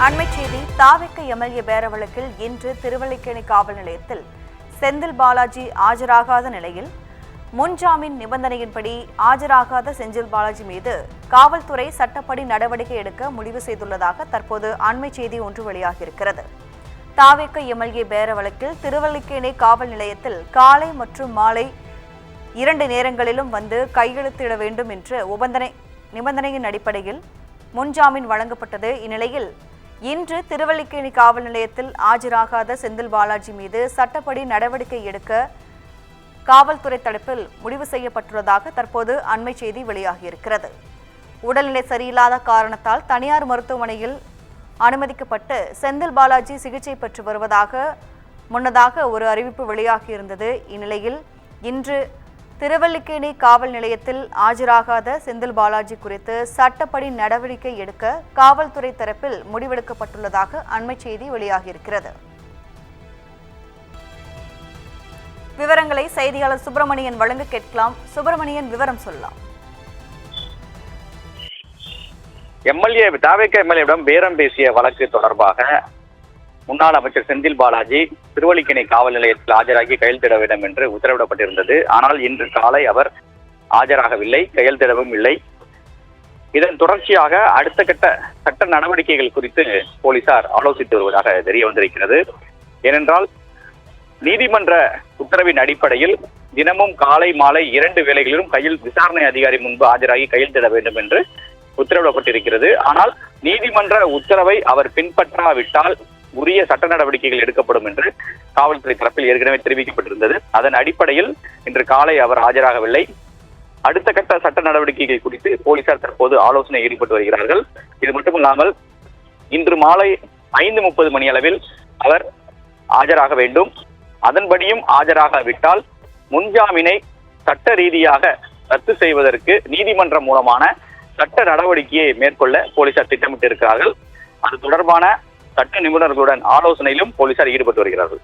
அண்மை செய்தி தாவிக்க எம்எல்ஏ பேர வழக்கில் இன்று திருவல்லிக்கேணி காவல் நிலையத்தில் செந்தில் பாலாஜி ஆஜராகாத நிலையில் முன்ஜாமீன் நிபந்தனையின்படி ஆஜராகாத செந்தில் பாலாஜி மீது காவல்துறை சட்டப்படி நடவடிக்கை எடுக்க முடிவு செய்துள்ளதாக தற்போது அண்மை செய்தி ஒன்று வெளியாகியிருக்கிறது. தாவிக்க எம்எல்ஏ பேர வழக்கில் திருவல்லிக்கேணி காவல் நிலையத்தில் காலை மற்றும் மாலை 2 நேரங்களிலும் வந்து கையெழுத்திட வேண்டும் என்ற நிபந்தனையின் அடிப்படையில் முன்ஜாமீன் வழங்கப்பட்டது. இந்நிலையில் இன்று திருவல்லிக்கேணி காவல் நிலையத்தில் ஆஜராகாத செந்தில் பாலாஜி மீது சட்டப்படி நடவடிக்கை எடுக்க காவல்துறை தரப்பில் முடிவு செய்யப்பட்டுள்ளதாக தற்போது அண்மை செய்தி வெளியாகியிருக்கிறது. உடல்நிலை சரியில்லாத காரணத்தால் தனியார் மருத்துவமனையில் அனுமதிக்கப்பட்டு செந்தில் பாலாஜி சிகிச்சை பெற்று வருவதாக முன்னதாக ஒரு அறிவிப்பு வெளியாகியிருந்தது. இந்நிலையில் இன்று திருவல்லிக்கேணி காவல் நிலையத்தில் ஆஜராகாத செந்தில் பாலாஜி குறித்து சட்டப்படி நடவடிக்கை எடுக்க காவல்துறை தரப்பில் முடிவெடுக்கப்பட்டுள்ளதாக அண்மை செய்தி வெளியாகியிருக்கிறது. விவரங்களை செய்தியாளர் சுப்பிரமணியன் வழங்க கேட்கலாம். சுப்பிரமணியன், விவரம் சொல்லலாம். தாவேக எம்எல்ஏவிடம் பேரம் பேசிய வழக்கு தொடர்பாக முன்னாள் அமைச்சர் செந்தில் பாலாஜி திருவல்லிக்கேணி காவல் நிலையத்தில் ஆஜராகி கையெழுத்திட வேண்டும் என்று உத்தரவிடப்பட்டிருந்தது. ஆனால் இன்று காலை அவர் ஆஜராகவில்லை, கையெழுத்திடவும் இல்லை. இதன் தொடர்ச்சியாக அடுத்த கட்ட சட்ட நடவடிக்கைகள் குறித்து போலீசார் ஆலோசித்து வருவதாக தெரிய வந்திருக்கிறது. ஏனென்றால் நீதிமன்ற உத்தரவின் அடிப்படையில் தினமும் காலை மாலை 2 வேளைகளிலும் விசாரணை அதிகாரி முன்பு ஆஜராகி கையெழுத்திட வேண்டும் என்று உத்தரவிடப்பட்டிருக்கிறது. ஆனால் நீதிமன்ற உத்தரவை அவர் பின்பற்றாவிட்டால் உரிய சட்ட நடவடிக்கைகள் எடுக்கப்படும் என்று காவல்துறை தரப்பில் ஏற்கனவே தெரிவிக்கப்பட்டிருந்தது. அதன் அடிப்படையில் இன்று காலை அவர் ஆஜராகவில்லை. அடுத்த கட்ட சட்ட நடவடிக்கைகள் குறித்து போலீசார் தற்போது ஆலோசனை ஈடுபட்டு வருகிறார்கள். இது மட்டுமில்லாமல் இன்று மாலை 5:30 மணி அளவில் அவர் ஆஜராக வேண்டும். அதன்படியும் ஆஜராகாவிட்டால் முன்ஜாமீனை சட்ட ரீதியாக ரத்து செய்வதற்கு நீதிமன்றம் மூலமான சட்ட நடவடிக்கையை மேற்கொள்ள போலீசார் திட்டமிட்டிருக்கிறார்கள். அது தொடர்பான சட்ட நிபுணர்களுடன் ஆலோசனையிலும் போலீசார் ஈடுபட்டு வருகிறார்கள்.